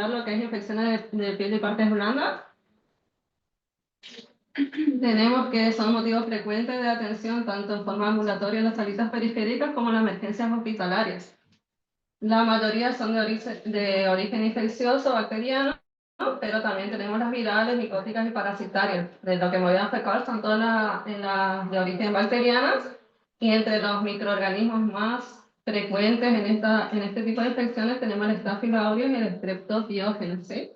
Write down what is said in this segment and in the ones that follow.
mostrar lo que es infecciones de piel y partes blandas. Tenemos que son motivos frecuentes de atención tanto en forma ambulatoria en las salitas periféricas como en las emergencias hospitalarias. La mayoría son de origen infeccioso bacteriano, pero también tenemos las virales, micóticas y parasitarias. De lo que me voy a enfocar son todas las de origen bacterianas, y entre los microorganismos más frecuentes en este tipo de infecciones tenemos el Staphylococcus aureus y el Streptococcus, ¿sí?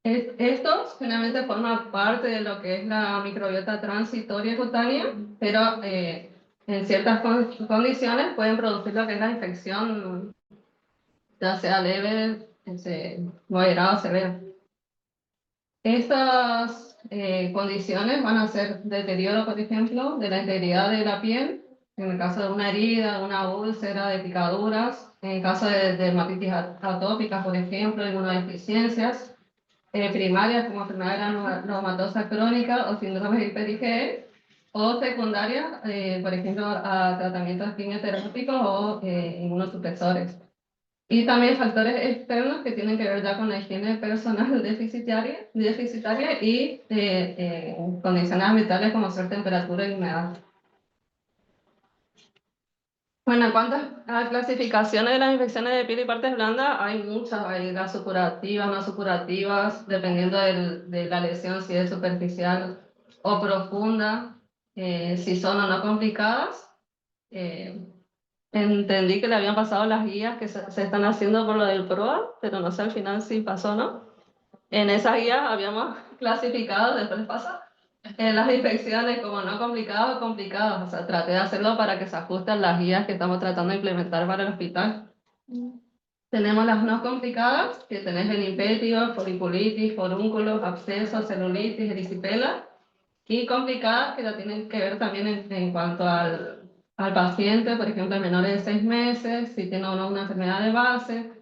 Estos generalmente forman parte de lo que es la microbiota transitoria cutánea, pero en ciertas condiciones pueden producir lo que es la infección, ya sea leve, moderada o severa. Estas condiciones van a ser deterioro, por ejemplo, de la integridad de la piel, en el caso de una herida, de una úlcera, de picaduras, en el caso de dermatitis atópica, por ejemplo, inmunodeficiencias primarias como enfermedad reumatosa crónica o síndromes de hiper-IgE, o secundarias, por ejemplo, a tratamientos quimioterápicos o inmunosupresores. Y también factores externos que tienen que ver ya con la higiene personal deficitaria y condiciones ambientales como ser temperatura y humedad. Bueno, en cuanto a clasificaciones de las infecciones de piel y partes blandas, hay muchas, hay las supurativas, no supurativas, dependiendo de la lesión, si es superficial o profunda, si son o no complicadas. Eh, Entendí que le habían pasado las guías que se están haciendo por lo del PROA, pero no sé al final si pasó o no. En esas guías habíamos clasificado, después pasa, las infecciones como no complicadas o complicadas. O sea, traté de hacerlo para que se ajusten las guías que estamos tratando de implementar para el hospital. Tenemos las no complicadas, que tenés meningitis, foliculitis, forúnculos, abscesos, celulitis, erisipela. Y complicadas que ya tienen que ver también en cuanto al paciente, por ejemplo, en menores de 6 meses, si tiene o no una enfermedad de base.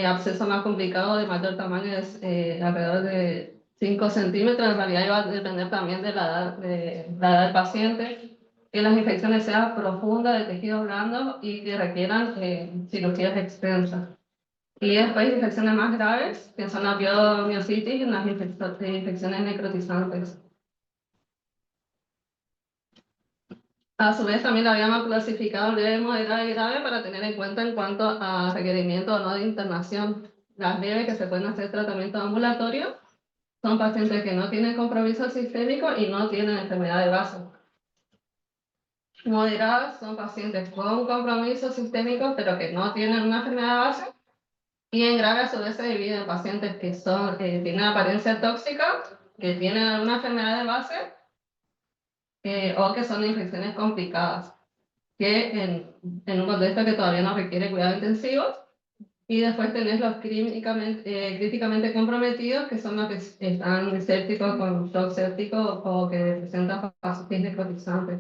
Absceso más complicado de mayor tamaño es alrededor de 5 centímetros, en realidad va a depender también de la edad del paciente. Que las infecciones sean profundas de tejidos blandos y que requieran cirugías extensas. Y después infecciones más graves, que son la piomiositis y las infecciones necrotizantes. A su vez, también la habíamos clasificado leve, moderada y grave para tener en cuenta en cuanto a requerimiento o no de internación. Las leves, que se pueden hacer tratamiento ambulatorio, son pacientes que no tienen compromiso sistémico y no tienen enfermedad de base. Moderadas son pacientes con compromiso sistémico, pero que no tienen una enfermedad de base. Y en grave, a su vez, se dividen en pacientes que tienen apariencia tóxica, que tienen alguna enfermedad de base, o que son infecciones complicadas, que en un contexto que todavía no requiere cuidados intensivos. Y después tenés los críticamente comprometidos, que son los que están sépticos con shock séptico o que presentan fascitis necrotizante.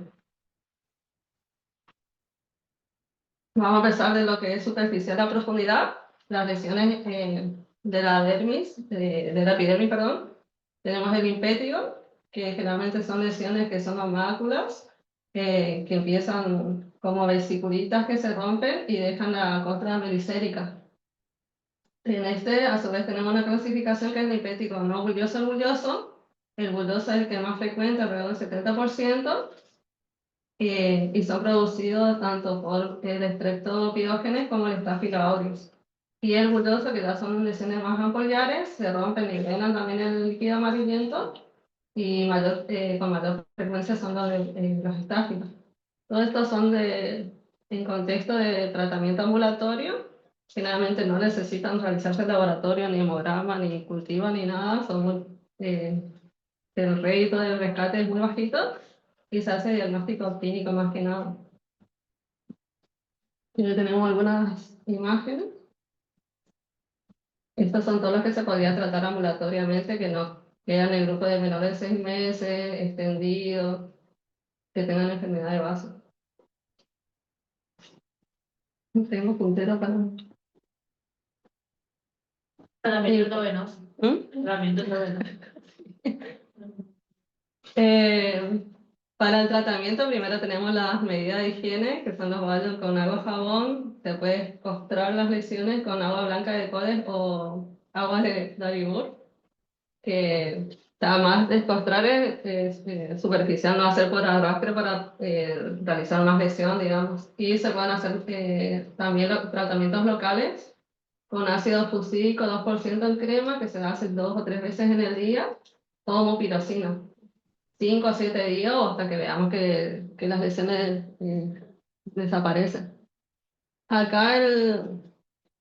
Vamos a empezar de lo que es superficial a profundidad. Las lesiones de la dermis, de la epidermis, perdón. Tenemos el impétigo, que generalmente son lesiones que son máculas, que empiezan como vesiculitas que se rompen y dejan la costra melicérica. En este, a su vez, tenemos una clasificación que es el impético no bulloso al bulloso. El bulloso es el que es más frecuente, alrededor del 70%, y son producidos tanto por el Streptococcus como el Staphylococcus aureus. Y el bulloso, que ya son lesiones más ampollares, se rompen y drenan también el líquido amarillento, y con mayor frecuencia son los estáfilos. Todo esto son en contexto de tratamiento ambulatorio. Generalmente no necesitan realizarse laboratorio, ni hemograma, ni cultivo, ni nada. El rédito del rescate es muy bajito y se hace diagnóstico clínico más que nada. Aquí tenemos algunas imágenes. Estos son todos los que se podía tratar ambulatoriamente, que no quedan en el grupo de menores de 6 meses, extendidos, que tengan enfermedad de base. Tengo puntero para... Tratamiento endovenoso. Tratamiento endovenoso. Para el tratamiento, primero tenemos las medidas de higiene, que son los baños con agua y jabón. Se puede costrar las lesiones con agua blanca de Codes o agua de Daribur, que está más descostrar es superficial, no hacer por arrastre para realizar más lesión, digamos. Y se pueden hacer también tratamientos locales con ácido fusílico 2% en crema, que se hace 2 o 3 veces en el día, o mupirocina. 5 o 7 días o hasta que veamos que las lesiones desaparecen. Acá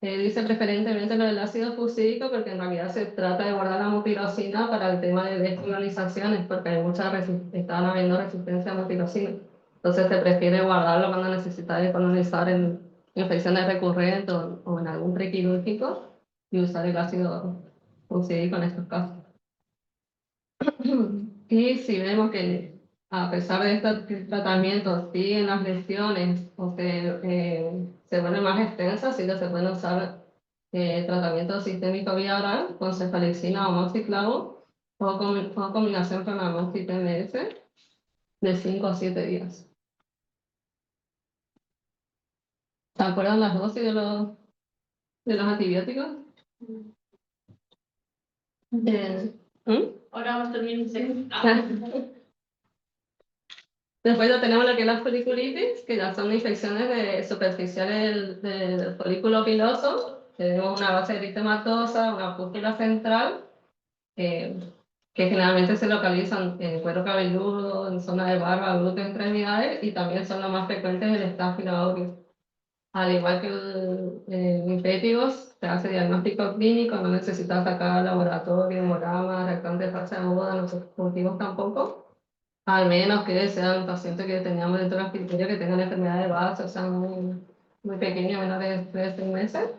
dice preferentemente lo del ácido fusílico porque en realidad se trata de guardar la mupirocina para el tema de descolonizaciones porque hay estaban habiendo resistencia a mupirocina. Entonces se prefiere guardarlo cuando necesita descolonizar en infecciones recurrentes o en algún prequirúrgico y usar el ácido fusílico en estos casos. Y si vemos que a pesar de estos tratamientos siguen las lesiones o se vuelven más extensas, sí que se pueden usar tratamiento sistémico vía oral con cefalexina o moxiclavo o combinación con amoxi TMS de 5 a 7 días. ¿Se acuerdan las dosis de los antibióticos? ¿Mm? Ahora vamos a terminar. Después ya tenemos lo que es la foliculitis, que ya son infecciones superficiales del folículo piloso. Tenemos una base eritematosa, una pústula central, eh, que generalmente se localizan en cuero cabelludo, en zona de barba, glúteo, extremidades, y también son las más frecuentes el Staphylococcus aureus. Al igual que el impétigos, se hace diagnóstico clínico, no necesita sacar laboratorio, hemograma, reactante de fase aguda, no se cultivos tampoco. Al menos que sean pacientes que teníamos dentro del criterio que tengan enfermedad de base, o sea, muy pequeños, menores de 3 meses.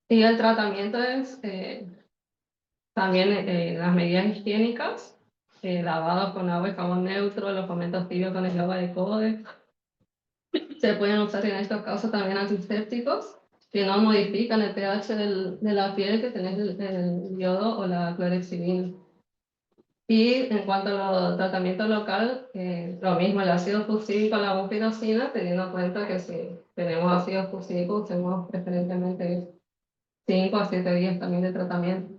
Y el tratamiento es también las medidas higiénicas, lavado con agua y jabón neutro, los fomentos tibios con el agua de Codex. Se pueden usar en estos casos también antisépticos que no modifican el pH de la piel, que tenés el yodo o la clorexidina. Y en cuanto a los tratamientos local, lo mismo, el ácido fusílico, la mupirocina, teniendo en cuenta que si tenemos ácido fusílico, usemos preferentemente 5 a 7 días también de tratamiento.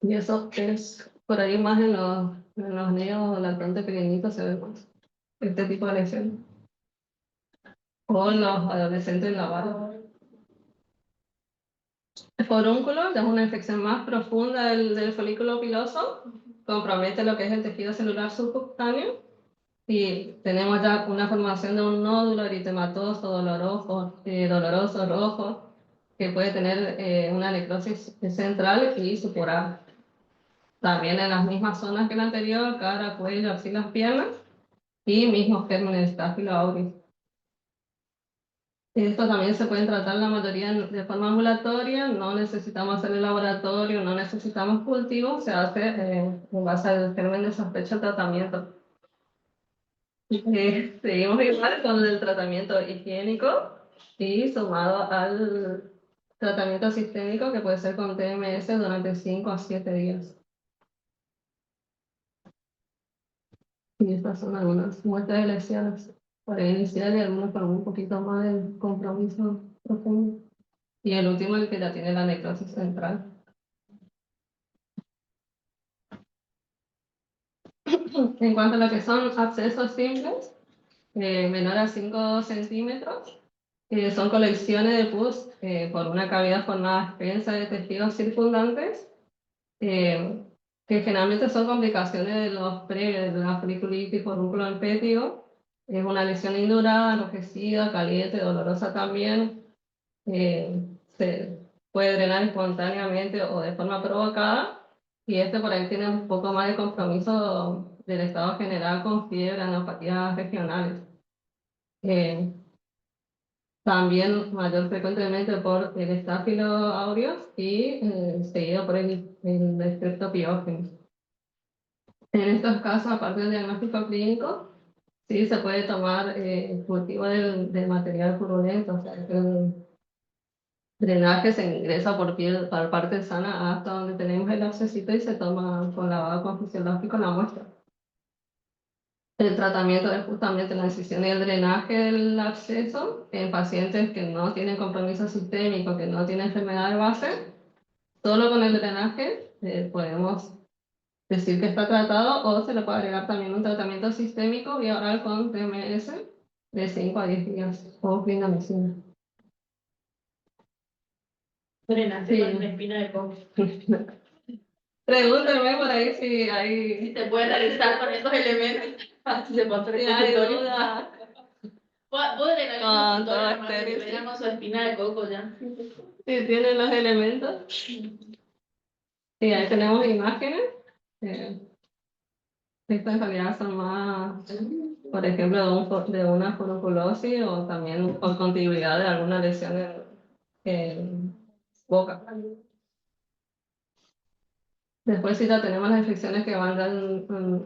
Y eso es por ahí más en los niños lactantes pequeñitos se ve más este tipo de lesiones. O en los adolescentes en la barba. El forúnculo ya es una infección más profunda del folículo piloso, compromete lo que es el tejido celular subcutáneo. Y tenemos ya una formación de un nódulo eritematoso, doloroso, rojo, que puede tener una necrosis central y sutural. También en las mismas zonas que la anterior, cara, cuello, axilas, piernas, y mismos gérmenes Staphylo aureus. Esto también se puede tratar la mayoría de forma ambulatoria, no necesitamos hacer el laboratorio, no necesitamos cultivo, se hace en base al germen de sospecha de tratamiento. Seguimos igual con el tratamiento higiénico y sumado al tratamiento sistémico que puede ser con TMS durante 5 a 7 días. Y estas son algunas muestras de lesiones para iniciar y algunas con un poquito más de compromiso profundo. Y el último, el que ya tiene la necrosis central. En cuanto a lo que son abscesos simples, menor a 5 centímetros, son colecciones de pus por una cavidad formada extensa de tejidos circundantes, eh, que generalmente son complicaciones de los previos, de la foliculitis forúnculo empético. Es una lesión indurada, enrojecida, caliente, dolorosa también. Se puede drenar espontáneamente o de forma provocada. Y este por ahí tiene un poco más de compromiso del estado general con fiebre, neuropatías regionales. Eh, También mayor frecuentemente por el Staphylo aureus y seguido por el Streptopiógenes. En estos casos, aparte del diagnóstico clínico, sí se puede tomar cultivo del material purulento, o sea, el drenaje se ingresa por piel, por parte sana hasta donde tenemos el abscesito y se toma con lavado con fisiológico la muestra. El tratamiento es justamente la incisión y el drenaje del absceso en pacientes que no tienen compromiso sistémico, que no tienen enfermedad de base. Solo con el drenaje podemos decir que está tratado o se le puede agregar también un tratamiento sistémico vía oral con TMS de 5 a 10 días o clindamicina. Drenaje Sí. con espina de coco. Pregúntame por ahí si Si hay, se puede realizar con estos elementos. Si se puede hacer si el hay consultorio. duda. Puedo drenar el Con todo consultorio nomás que estéril, se venga sí. con su espina de coco ya. Si tienen los elementos. Y ahí tenemos imágenes. eh, Estas en realidad son más, por ejemplo, de una furunculosis o también por continuidad de alguna lesión en boca. Después sí ya tenemos las infecciones que van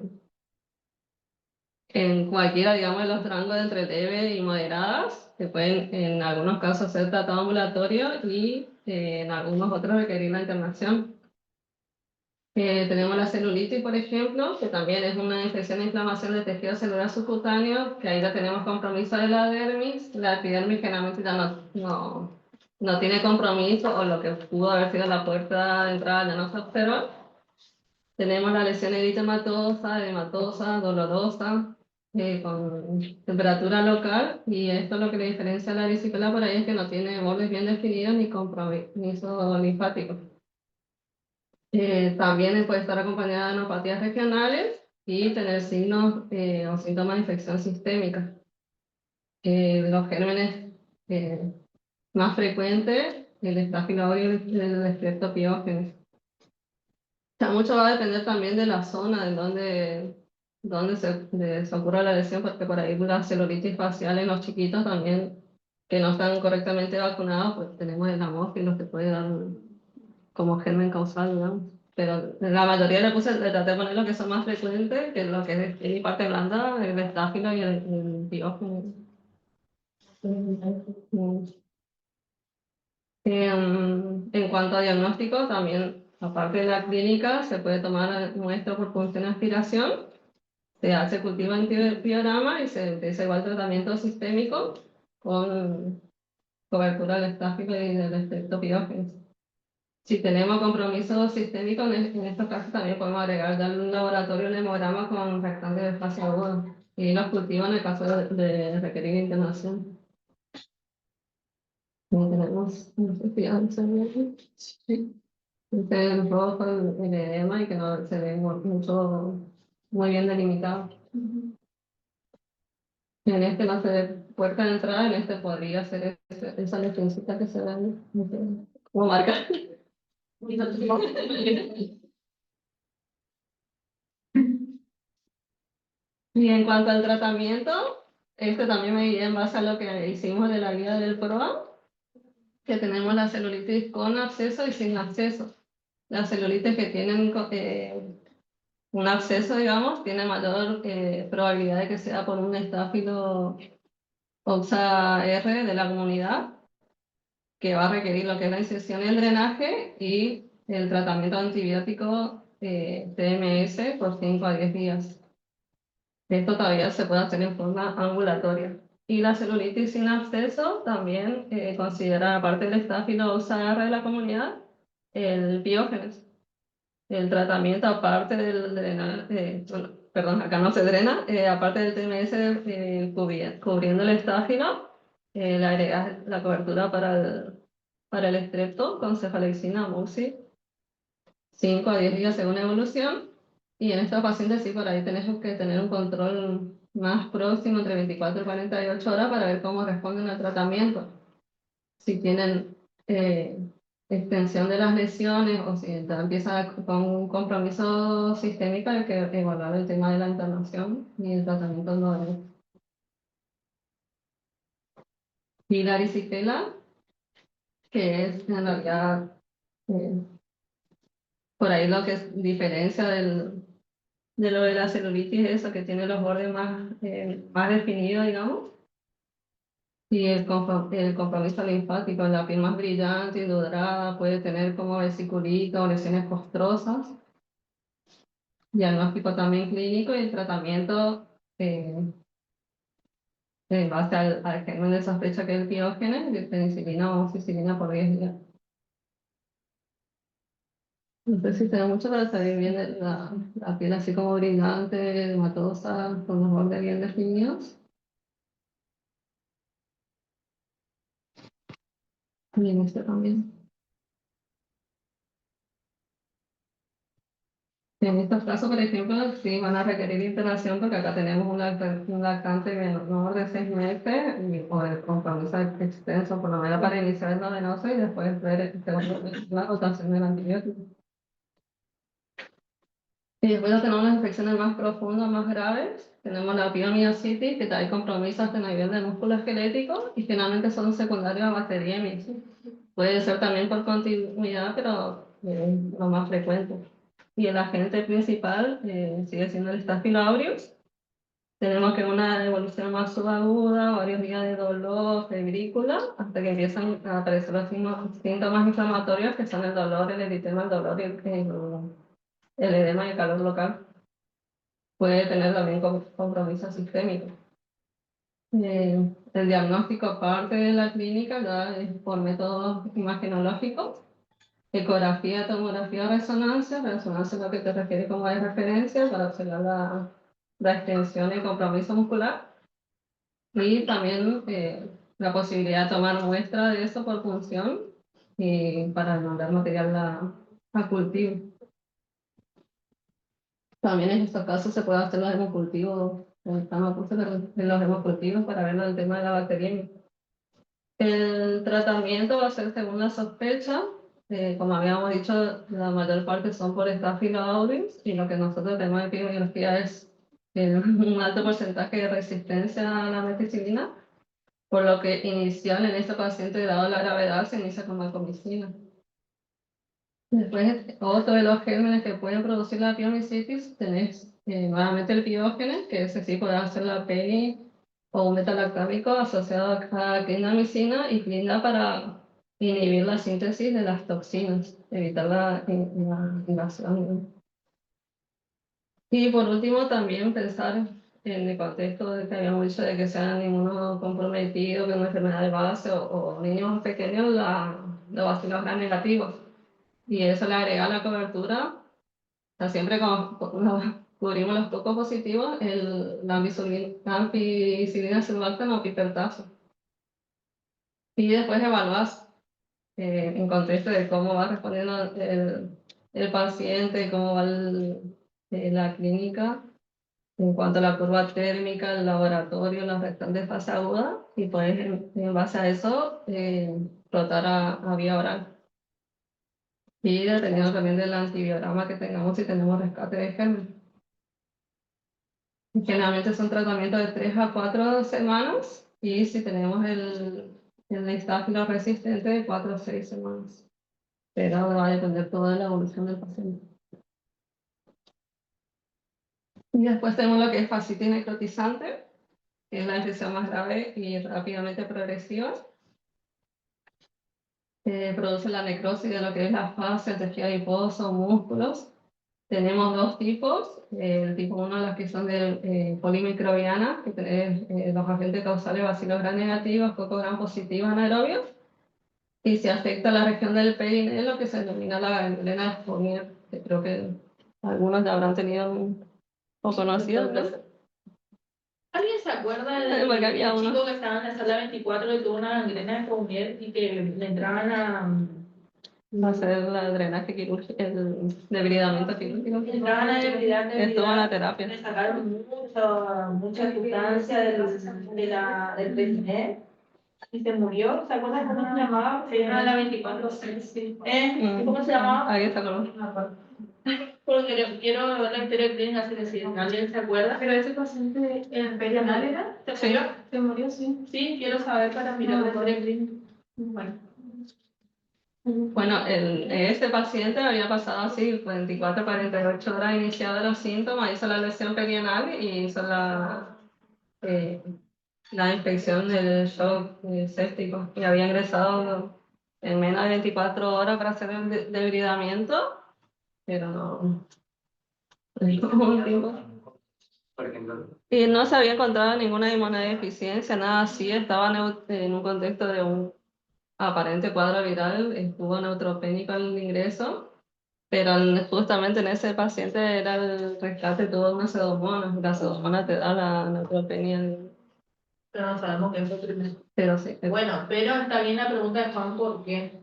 en cualquiera, digamos, de los rangos de entre leve y moderadas, que pueden en algunos casos ser tratado ambulatorio y en algunos otros requerir la internación. Tenemos la celulitis, por ejemplo, que también es una infección e inflamación del tejido celular subcutáneo, que ahí ya tenemos compromiso de la dermis. La epidermis generalmente ya no tiene compromiso, o lo que pudo haber sido la puerta de entrada ya no se observa. Tenemos la lesión eritematosa, edematosa, dolorosa, con temperatura local, y esto lo que le diferencia a la erisipela por ahí es que no tiene bordes bien definidos ni compromiso linfático. También puede estar acompañada de neuropatías regionales y tener signos o síntomas de infección sistémica. Los gérmenes más frecuentes, el estafilococcus y el streptopiógenes. O sea, mucho va a depender también de la zona en donde se ocurra la lesión, porque por ahí la celulitis facial en los chiquitos también, que no están correctamente vacunados, pues tenemos el amófilo que puede dar como germen causal, ¿no? Pero la mayoría le traté de poner lo que son más frecuentes, que es lo que es mi parte blanda, el estáfilo y el piógeno. En cuanto a diagnóstico, también, aparte de la clínica, se puede tomar muestra por punción de aspiración, se hace cultivo en antibiograma y se empieza igual tratamiento sistémico con cobertura del estáfilo y del estreptopiógenes. Si tenemos compromiso sistémico, en estos casos también podemos agregar ya un laboratorio un hemograma con reactante de fase aguda y los cultivos en el caso de requerir internación. Y tenemos, no sé si ya se ve, sí. El rojo, el edema y que no se ve mucho, muy bien delimitado. En este no se ve puerta de entrada, en este podría ser esa lesioncita que se ve como marca. Y en cuanto al tratamiento, este también me guía en base a lo que hicimos de la guía del PROA, que tenemos la celulitis con absceso y sin absceso. Las celulitis que tienen un absceso, digamos, tiene mayor probabilidad de que sea por un estáfilo Oxa R de la comunidad, que va a requerir lo que es la incisión y el drenaje y el tratamiento antibiótico TMS por 5 a 10 días. Esto todavía se puede hacer en forma ambulatoria. Y la celulitis sin absceso también considera, aparte del Staphylococcus de la comunidad, el Biógenes. El tratamiento, aparte del drenaje, bueno, perdón, acá no se drena, aparte del TMS cubriendo el estáfilo, le agregas la cobertura para el estrepto con cefalexina, mucin, 5 a 10 días según evolución. Y en estos pacientes sí, por ahí tenemos que tener un control más próximo entre 24 y 48 horas para ver cómo responden al tratamiento. Si tienen extensión de las lesiones o si ya empieza con un compromiso sistémico, hay que evaluar el tema de la internación y el tratamiento no. Y la erisipela, que es en realidad eh, por ahí lo que diferencia de lo de la celulitis, eso que tiene los bordes más definidos, digamos, y el compromiso linfático, la piel más brillante y dorada, puede tener como vesiculita o lesiones costrosas. Diagnóstico también clínico y el tratamiento eh, en base al germen de sospecha que es el piógene, de penicilina o amoxicilina por 10 días. No sé si se da mucho para salir bien la piel así como brillante, matosa, con los bordes bien definidos. Y en este también. En estos casos, por ejemplo, sí van a requerir internación porque acá tenemos un lactante menor de 6 meses y o el compromiso extenso, por lo menos para iniciar el novenoso y después ver la rotación del antibiótico. Y después tenemos las infecciones más profundas, más graves. Tenemos la piomiositis, que trae compromisos hasta el nivel de músculo esquelético y finalmente son secundarios a bacteriemia. Puede ser también por continuidad, pero lo más frecuente. Y el agente principal sigue siendo el Staphylococcus aureus. Tenemos que una evolución más subaguda, varios días de dolor, febrícula, hasta que empiezan a aparecer los síntomas inflamatorios que son el dolor, el eritema, el dolor y el edema y el calor local. Puede tener también compromiso sistémico. El diagnóstico, aparte de la clínica, ya es por métodos imagenológicos, ecografía, tomografía, resonancia. Resonancia es lo que te refiere como de referencia para observar la extensión y compromiso muscular. Y también la posibilidad de tomar muestra de eso por punción y para mandar material a cultivo. También en estos casos se puede hacer los hemocultivos, en los hemocultivos para ver el tema de la bacteriemia. El tratamiento va a ser según la sospecha. Como habíamos dicho, la mayor parte son por Staphylococcus aureus y lo que nosotros tenemos en epidemiología es un alto porcentaje de resistencia a la meticilina, por lo que inicial en este paciente, dado la gravedad, se inicia con vancomicina. Después, otro de los gérmenes que pueden producir la piomicitis, tenés nuevamente el piógene, que ese sí puede hacer la peni o un metalactámico asociado a clindamicina y clinda para inhibir la síntesis de las toxinas, evitar la invasión. Y por último, también pensar en el contexto de que habíamos dicho de que sean inmunocomprometidos, que una enfermedad de base o niños pequeños, los bacilos gram negativos. Y eso le agrega la cobertura, o sea, siempre cubrimos los pocos positivos, la ampicilina sulfata o pipertazo. Y después evaluás en contexto de cómo va respondiendo el paciente, cómo va la clínica, en cuanto a la curva térmica, el laboratorio, la restantes fase aguda, y puedes en base a eso rotar a vía oral. Y dependiendo también del antibiograma que tengamos, si tenemos rescate de germen. Generalmente son tratamientos de 3 a 4 semanas y si tenemos el estáfilo resistente de 4 a 6 semanas. Pero va a depender todo de la evolución del paciente. Y después tenemos lo que es fascitis necrotizante, que es la infección más grave y rápidamente progresiva. Produce la necrosis de lo que es la fascia, el tejido adiposo, músculos. Tenemos dos tipos, el tipo 1, las que son de polimicrobiana, que tenés los agentes causales bacilos gram negativos, coco gram positivos anaerobios, y se afecta la región del perineo, lo que se denomina la gangrena de Fournier, que creo que algunos ya habrán tenido o conocido, ¿no? ¿Alguien se acuerda Porque del había uno. chico que estaba en la sala 24 que tuvo una gangrena de Fournier y que le entraban a hacer el drenaje quirúrgico, el debridamiento quirúrgico? entraban a Estuvo en la terapia. le sacaron mucha sustancia del perineo y se murió? ¿Se acuerdan cómo se llamaba? Se llama la 24. Sí. ¿Cómo se llamaba? Ahí está, no. Porque quiero ver la historia clínica, así que si alguien se acuerda. Pero ese paciente en perianal era, ¿Se murió? se murió, sí. Sí, quiero saber para mirar la historia clínica. Bueno. Bueno, este paciente había pasado así 24, 48 horas iniciado los síntomas, hizo la lesión perianal y hizo la infección del shock séptico y había ingresado en menos de 24 horas para hacer el debridamiento, pero no hubo un tiempo. por ejemplo. Y no se había encontrado ninguna inmunodeficiencia, nada así, estaba en un contexto de un aparente cuadro viral, estuvo neutropénico al ingreso, pero justamente en ese paciente era el rescate, tuvo una pseudomonas, la pseudomonas te da la neutropenia, Pero no sabemos qué fue primero. pero sí. Bueno, pero está bien la pregunta de Juan, ¿por qué?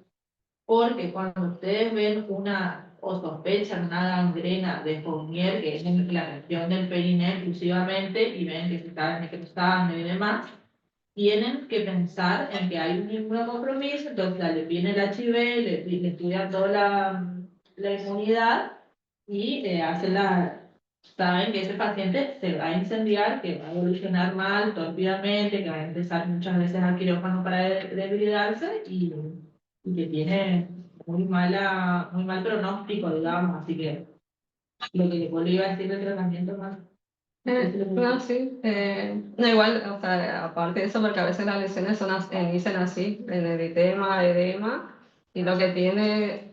Porque cuando ustedes ven una o sospechan una gangrena de Fournier, que es en la región del periné exclusivamente, y ven que se está necrosando y demás, tienen que pensar en que hay un inmunocompromiso, entonces le viene el HIV, le estudian toda la inmunidad y saben que ese paciente se va a incendiar, que va a evolucionar mal, torpidamente, que va a empezar muchas veces al quirófano para debilitarse y que tiene muy mal pronóstico, digamos, así que lo que le iba a decir del tratamiento más. No, sí. No, igual, o sea, aparte de eso, porque a veces las lesiones inician así, en eritema, edema, y lo que tiene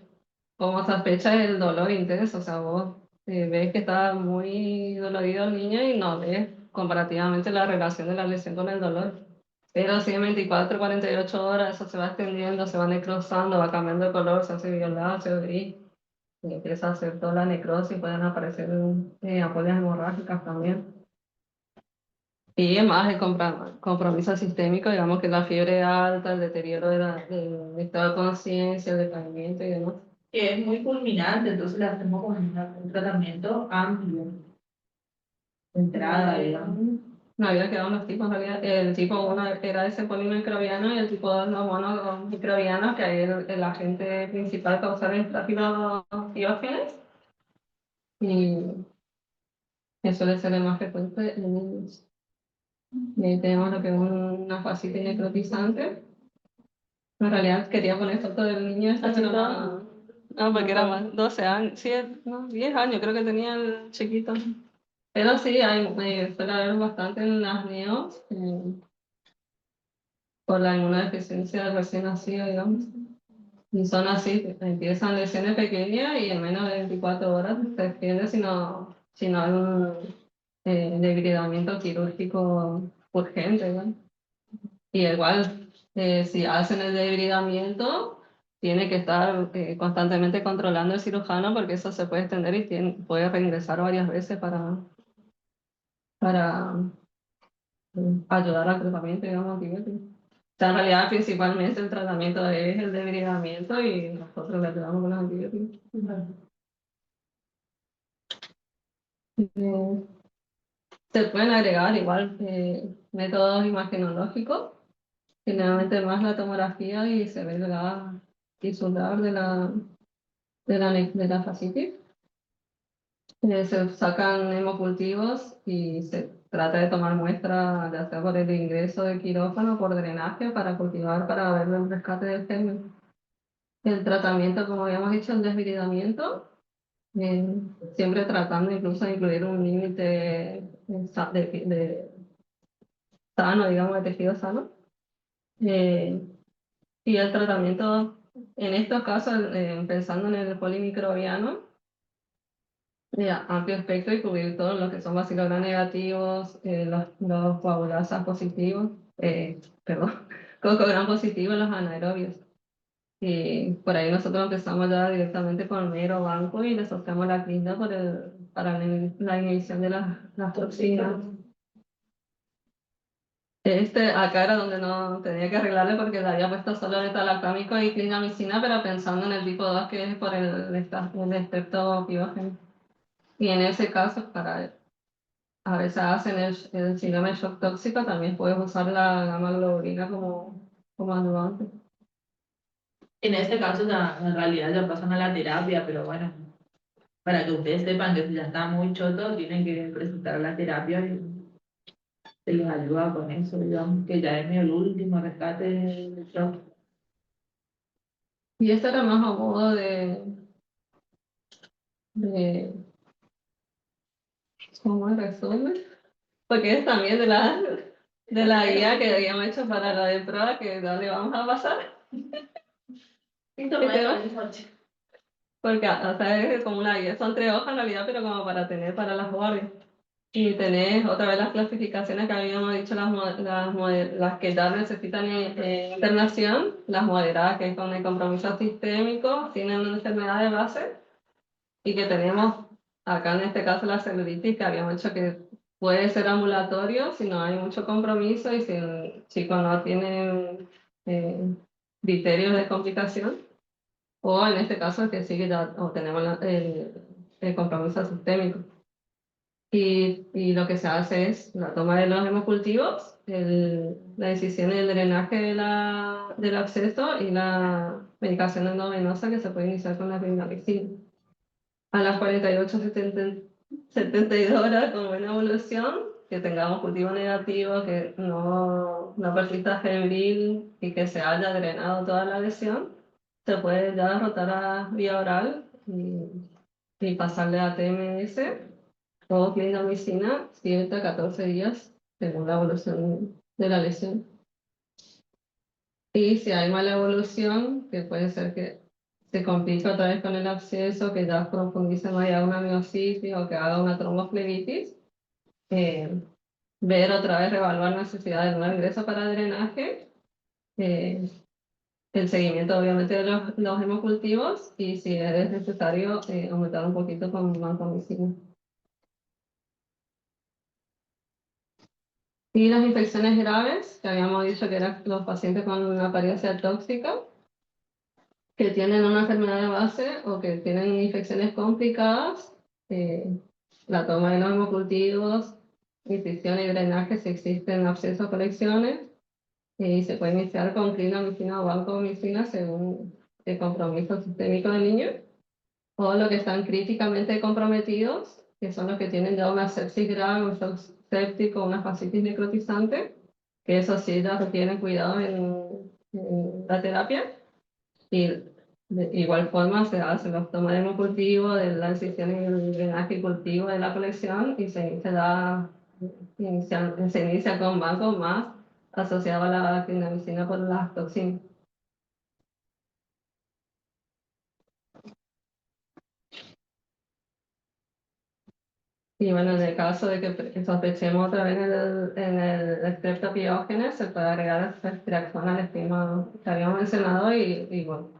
como sospecha es el dolor intenso. O sea, vos ves que está muy dolorido el niño y no ves comparativamente la relación de la lesión con el dolor. Pero sí, en 24, 48 horas eso se va extendiendo, se va necrosando, va cambiando de color, se hace violáceo, gris, y empieza a hacer toda la necrosis, pueden aparecer ampollas hemorrágicas también. Y más el compromiso sistémico, digamos que la fiebre alta, el deterioro del estado de conciencia, el decaimiento y demás. Que es muy fulminante, entonces le hacemos como un tratamiento amplio, de entrada, digamos. No había quedado los tipos, en realidad. El tipo 1 era ese polimicrobiano y el tipo 2 los monomicrobianos, que ahí el agente principal causar el tráfico Diógenes. Y que suele ser el más frecuente en niños. Y ahí tenemos lo que es una fascitis necrotizante. En realidad quería poner foto del niño este, pero no, porque era más 12 años, sí, no, 10 años creo que tenía el chiquito. Pero sí, suele haber bastante en las neos por la inmunodeficiencia del recién nacido, digamos. Y son así, empiezan lesiones pequeñas y en menos de 24 horas se extiende si no hay un debridamiento quirúrgico urgente, ¿no? Y igual, si hacen el debridamiento, tiene que estar constantemente controlando el cirujano porque eso se puede extender y puede reingresar varias veces para ayudar al tratamiento, digamos, antibiótico. O sea, en realidad, principalmente el tratamiento es el debridamiento y nosotros le ayudamos con los antibióticos. Eh, Se pueden agregar igual métodos imagenológicos, generalmente más la tomografía y se ve el gas tisular de la fascitis. Se sacan hemocultivos y se trata de tomar muestra, ya sea por el ingreso de quirófano, por drenaje, para cultivar, para ver el rescate del germen. El tratamiento, como habíamos dicho, el desviridamiento, eh, siempre tratando incluso de incluir un límite sano, digamos, de tejido sano. Eh, y el tratamiento, en estos casos, pensando en el polimicrobiano, amplio espectro y cubrir todos los que son bacilogram negativos, los coagulasas positivos, perdón, cocogram positivos, los anaerobios. Y por ahí nosotros empezamos ya directamente con mero banco y le asociamos la clínica para la inhibición de las toxinas. Acá era donde no tenía que arreglarle porque le había puesto solo beta-lactámico y clindamicina, pero pensando en el tipo 2 que es por el estreptopiógeno. Y en ese caso, a veces hacen el síndrome de shock tóxico, también puedes usar la gamma globulina como ayudante. En este caso, en realidad ya pasan a la terapia, pero bueno, para que ustedes sepan que si ya está muy choto, tienen que presentar la terapia y se les ayuda con eso, digamos, que ya es el último rescate del shock. Y esto era más a modo de ¿cómo es resumen? Porque es también de la guía que habíamos hecho para la de prueba que no le vamos a pasar. Porque, o sea, es como una guía, son 3 hojas en realidad, pero como para tener para las guardias. Y tenés otra vez las clasificaciones que habíamos dicho, las que ya necesitan internación, las moderadas que es con el compromiso sistémico, tienen una enfermedad de base, y que tenemos acá en este caso la celulitis, que habíamos dicho que puede ser ambulatorio si no hay mucho compromiso y si el chico no tiene criterios de complicación, o en este caso que sí que ya o tenemos el compromiso sistémico. Y lo que se hace es la toma de los hemocultivos, la decisión y el drenaje del absceso y la medicación endovenosa que se puede iniciar con la clindamicina. A las 48, 72 horas con buena evolución, que tengamos cultivo negativo, que no persista febril y que se haya drenado toda la lesión, se puede ya rotar a vía oral y pasarle a TMS o clindamicina 7 a 14 días según la evolución de la lesión. Y si hay mala evolución, que puede ser que se complique otra vez con el absceso, que ya profundice más y haga una miositis o que haga una tromboflebitis, ver otra vez, reevaluar necesidad de un ingreso para drenaje, eh, el seguimiento obviamente de los hemocultivos y si es necesario aumentar un poquito con vancomicina. Y las infecciones graves, que habíamos dicho que eran los pacientes con una apariencia tóxica, que tienen una enfermedad de base o que tienen infecciones complicadas, la toma de los hemocultivos, incisión y drenaje si existen abscesos o colecciones, y se puede iniciar con clindamicina o vancomicina según el compromiso sistémico del niño, o los que están críticamente comprometidos, que son los que tienen ya una sepsis grave, un shock séptico, una fascitis necrotizante, que eso sí ya requieren cuidado en la terapia. Y de igual forma se hacen los tomas de hemocultivo, de la incisión y el drenaje y cultivo de la colección y se inicia con bancos más asociado a la clindamicina por las toxinas. Y bueno, en el caso de que sospechemos otra vez en el streptopiógenes, se puede agregar el ceftriaxona al esquema que habíamos mencionado bueno,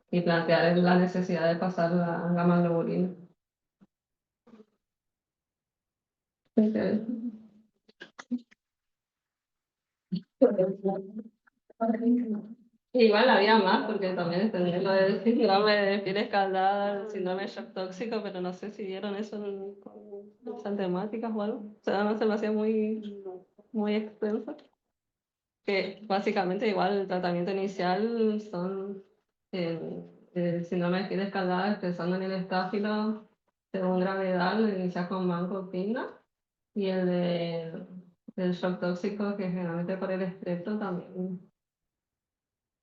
y plantear la necesidad de pasar la gamma globulina. Okay. Igual había más, porque también tenía lo del síndrome de piel escaldada, el síndrome de shock tóxico, pero no sé si vieron eso con esas temáticas o algo. O sea, no se me hacía muy extenso. Que básicamente igual el tratamiento inicial son el síndrome de piel escaldada, empezando en el estáfilo, según gravedad, lo inicia con vancomicina, y el shock tóxico, que generalmente por el estrepto también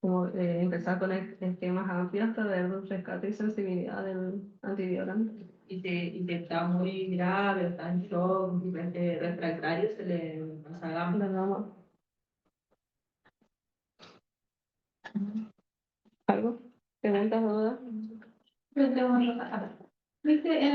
como empezar con esquemas amplios para ver el rescate y sensibilidad del antiviolante. Y si está muy grave, está en shock, refractario, se le pasa gamma. La gama. ¿Algo? ¿Preguntas, dudas? Yo tengo otra. ¿Viste?